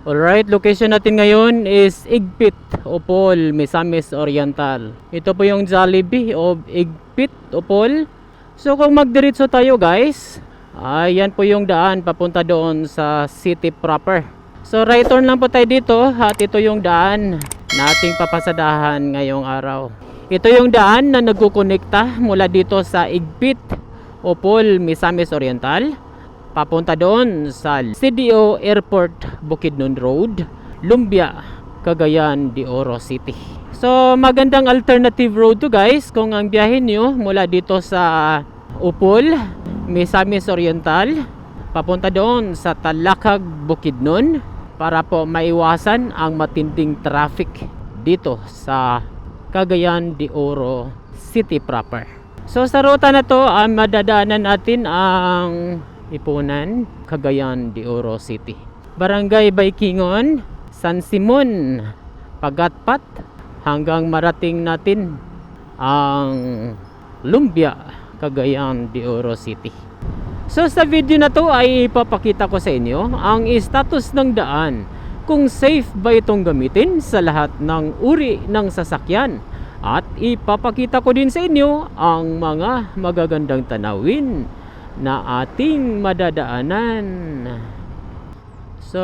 Alright, location natin ngayon is Igpit, Opol, Misamis Oriental. Ito po yung Jollibee of Igpit, Opol. So kung magdiretso tayo guys, ayan po yung daan papunta doon sa city proper. So right turn lang po tayo dito at ito yung daan na ating papasadahan ngayong araw. Ito yung daan na nagkukonekta mula dito sa Igpit, Opol, Misamis Oriental papunta doon sa CDO Airport Bukidnon Road, Lumbia, Cagayan de Oro City. So magandang alternative road to guys kung ang biyahe nyo mula dito sa Upol, Misamis Oriental papunta doon sa Talakag, Bukidnon para po maiwasan ang matinding traffic dito sa Cagayan de Oro City proper. So sa ruta na to, madadaanan natin ang Ipunan, Cagayan de Oro City, Barangay Baikingon, San Simon, Pagatpat hanggang marating natin ang Lumbia, Cagayan de Oro City. So sa video na to ay ipapakita ko sa inyo ang status ng daan, kung safe ba itong gamitin sa lahat ng uri ng sasakyan, at ipapakita ko din sa inyo ang mga magagandang tanawin na ating madadaanan. So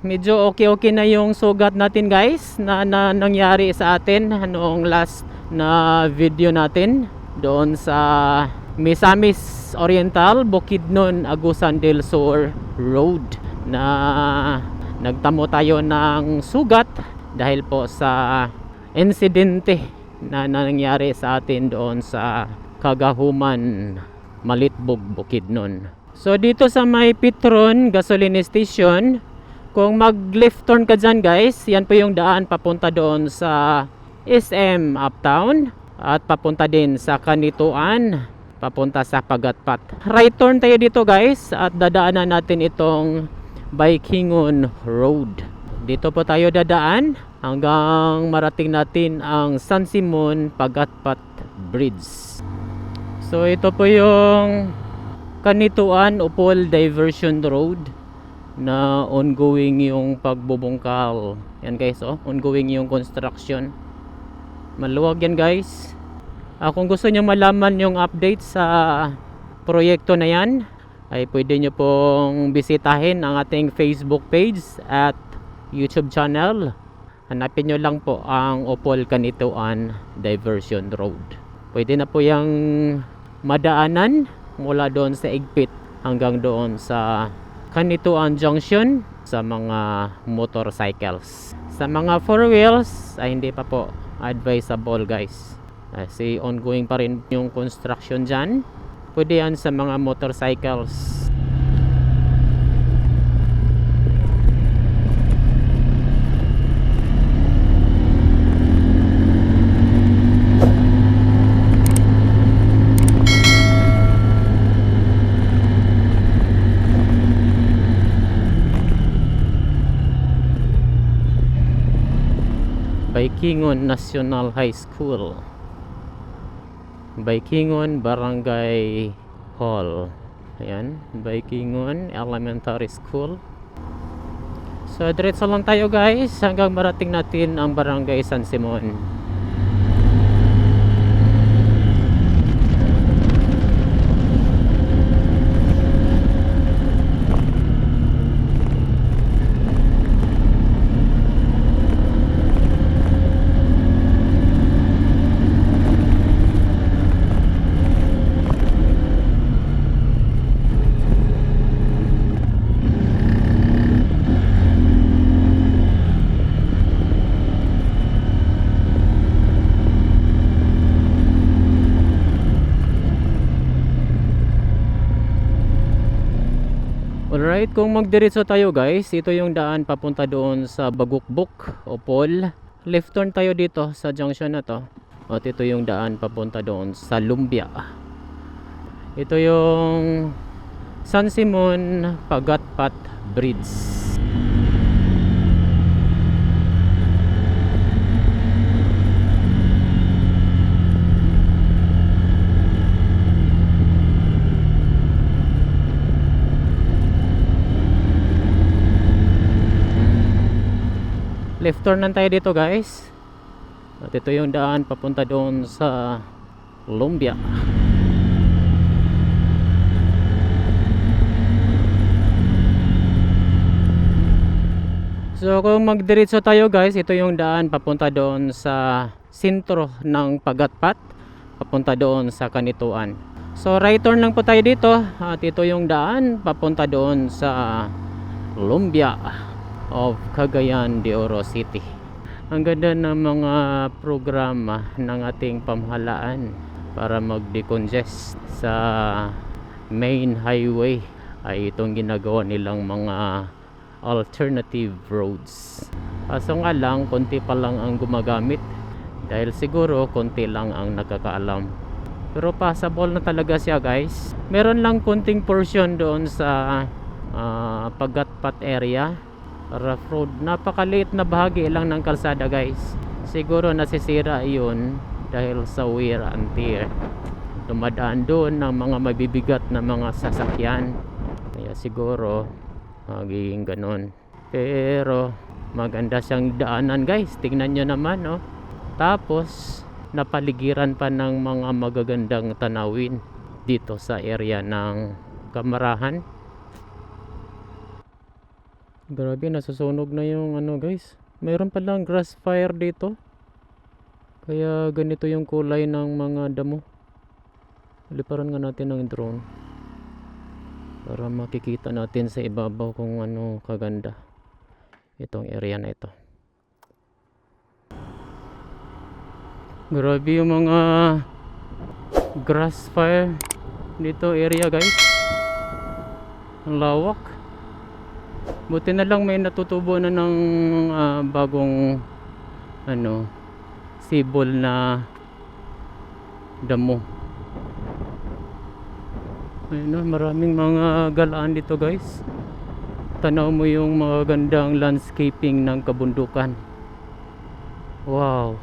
medyo okay na yung sugat natin guys na nangyari sa atin noong last na video natin doon sa Misamis Oriental, Bukidnon, Agusan del Sur Road, na nagtamo tayo ng sugat dahil po sa insidente na nangyari sa atin doon sa Kagahuman, Malitbog, Bukidnon. So dito sa may Petron gasoline station, kung mag left turn ka dyan guys, yan po yung daan papunta doon sa SM Uptown at papunta din sa Kanituan, papunta sa Pagatpat. Right turn tayo dito guys at dadaanan natin itong Baikingon Road. Dito po tayo dadaan hanggang marating natin ang San Simon Pagatpat Bridge. So ito po yung Kanituan Upol Diversion Road na ongoing yung pagbubungkal. Yan guys, ongoing yung construction. Maluwag yan guys. Kung gusto nyo malaman yung update sa proyekto na yan, ay pwede nyo pong bisitahin ang ating Facebook page at YouTube channel. Hanapin nyo lang po ang Opol Kanituan Diversion Road. Pwede na po yung madaanan mula doon sa Igpit hanggang doon sa Kanituan Junction sa mga motorcycles. Sa mga 4 wheels ay hindi pa po advisable guys, kasi ongoing pa rin yung construction dyan. Pwede yan sa mga motorcycles. Baikingon National High School, Baikingon Barangay Hall. Ayan, Baikingon Elementary School. So diretso lang tayo guys hanggang marating natin ang Barangay San Simon. Alright, kung magdiretso tayo guys, ito yung daan papunta doon sa Bagukbuk, Opol. Left turn tayo dito sa junction na to. At ito yung daan papunta doon sa Lumbia. Ito yung San Simon Pagatpat Bridge. Left turn lang tayo dito guys. At ito yung daan papunta doon sa Lumbia. So kung magdiretso tayo guys, ito yung daan papunta doon sa sentro ng Pagatpat, papunta doon sa Kanituan. So right turn lang po tayo dito at ito yung daan papunta doon sa Lumbia of Cagayan de Oro City. Ang ganda ng mga programa ng ating pamahalaan para mag-decongest sa main highway ay itong ginagawa nilang mga alternative roads. Kaso nga lang, konti pa lang ang gumagamit dahil siguro konti lang ang nakakaalam. Pero passable na talaga siya guys. Meron lang konting portion doon sa Pagatpat area, rough road. Napakaliit na bahagi lang ng kalsada guys. Siguro nasisira yun dahil sa wear and tear. Dumadaan doon ng mga mabibigat na mga sasakyan, kaya siguro magiging ganon. Pero maganda siyang daanan guys, tingnan nyo naman oh. Tapos napaligiran pa ng mga magagandang tanawin dito sa area ng Kamarahan. Grabe, nasusunog na yung ano guys. Mayroon palang grass fire dito, kaya ganito yung kulay ng mga damo. Liparan nga natin ng drone para makikita natin sa ibabaw kung ano kaganda itong area na ito. Grabe yung mga grass fire dito area guys. Ang lawak. Buti na lang may natutubo na ng bagong ano sibol na damo. Ayun, maraming mga galaan dito guys. Tanaw mo yung mga gandang landscaping ng kabundukan. Wow.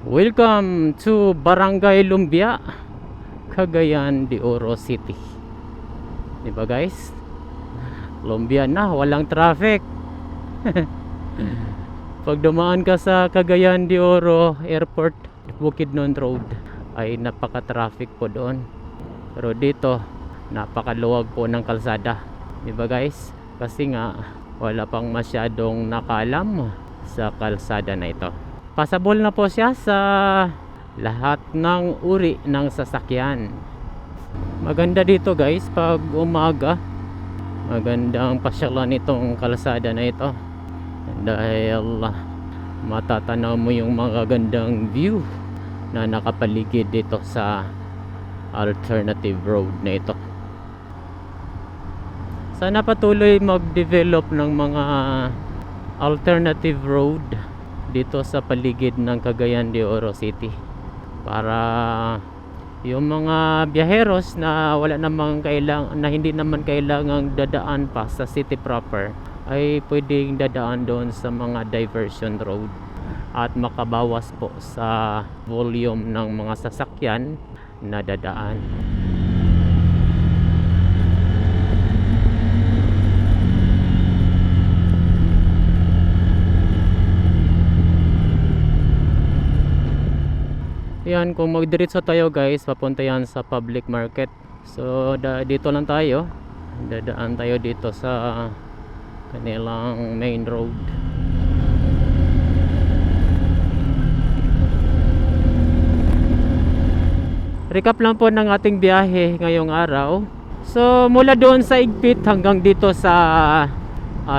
Welcome to Barangay Lumbia, Cagayan de Oro City. Diba guys? Lumbia na, walang traffic. Pag dumaan ka sa Cagayan de Oro Airport, Bukidnon Road, ay napaka-traffic po doon. Pero dito, napakaluwag po ng kalsada. Diba guys? Kasi nga, wala pang masyadong nakaalam sa kalsada na ito. Passable na po siya sa lahat ng uri ng sasakyan. Maganda dito guys pag umaga. Magandang pasyalan itong kalsada na ito dahil matatanaw mo yung mga gandang view na nakapaligid dito sa alternative road na ito. Sana patuloy mag-develop ng mga alternative road dito sa paligid ng Cagayan de Oro City para yung mga biyaheros na wala namang na hindi naman kailangang dadaan pa sa city proper ay pwedeng dadaan doon sa mga diversion road at makabawas po sa volume ng mga sasakyan na dadaan. Yan, kung magdiretso tayo guys, papunta yan sa public market. So dito lang tayo, dadaan tayo dito sa kanilang main road. Recap lang po ng ating biyahe ngayong araw. So mula doon sa Igpit hanggang dito sa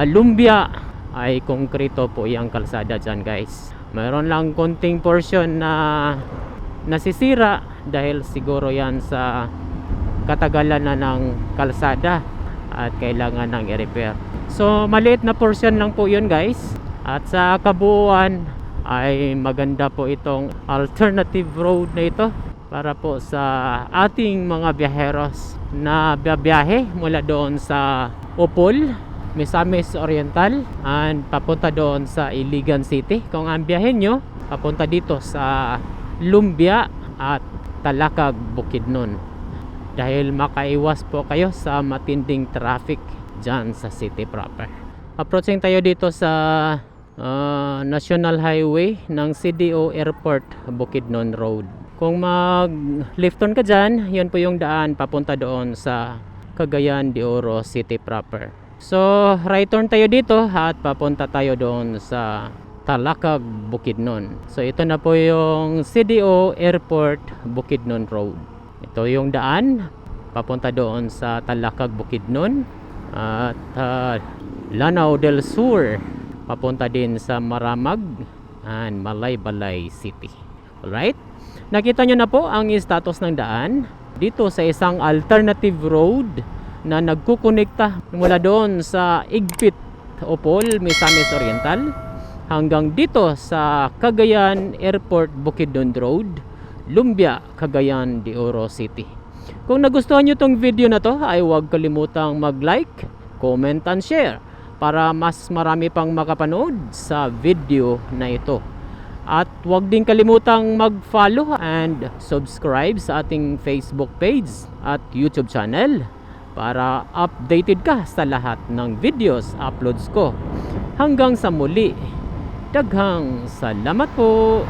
Lumbia ay konkreto po yung kalsada dyan guys. Mayroon lang konting portion na nasisira dahil siguro yan sa katagalan na ng kalsada at kailangan ng i-repair. So maliit na portion lang po yun guys, at sa kabuuan ay maganda po itong alternative road na ito para po sa ating mga biyaheros na biyahe mula doon sa Opol, Misamis Oriental and papunta doon sa Iligan City. Kung ang biyahe nyo papunta dito sa Lumbia at Talakag, Bukidnon, dahil makaiwas po kayo sa matinding traffic dyan sa city proper. Approaching tayo dito sa National Highway ng CDO Airport, Bukidnon Road. Kung mag-left turn ka dyan, yun po yung daan papunta doon sa Cagayan de Oro City proper. So, right turn tayo dito at papunta tayo doon sa Talakag, Bukidnon. So, ito na po yung CDO Airport, Bukidnon Road. Ito yung daan papunta doon sa Talakag, Bukidnon. At Lanao del Sur papunta din sa Maramag and Malaybalay City. Alright? Nakita nyo na po ang status ng daan dito sa isang alternative road na nagkukonekta mula doon sa Igpit, Opol, Misamis Oriental hanggang dito sa Cagayan Airport, Bukidnon Road, Lumbia, Cagayan de Oro City. Kung nagustuhan nyo tong video na to ay huwag kalimutang mag-like, comment and share para mas marami pang makapanood sa video na ito. At huwag din kalimutang mag-follow and subscribe sa ating Facebook page at YouTube channel para updated ka sa lahat ng videos uploads ko. Hanggang sa muli, daghang salamat po!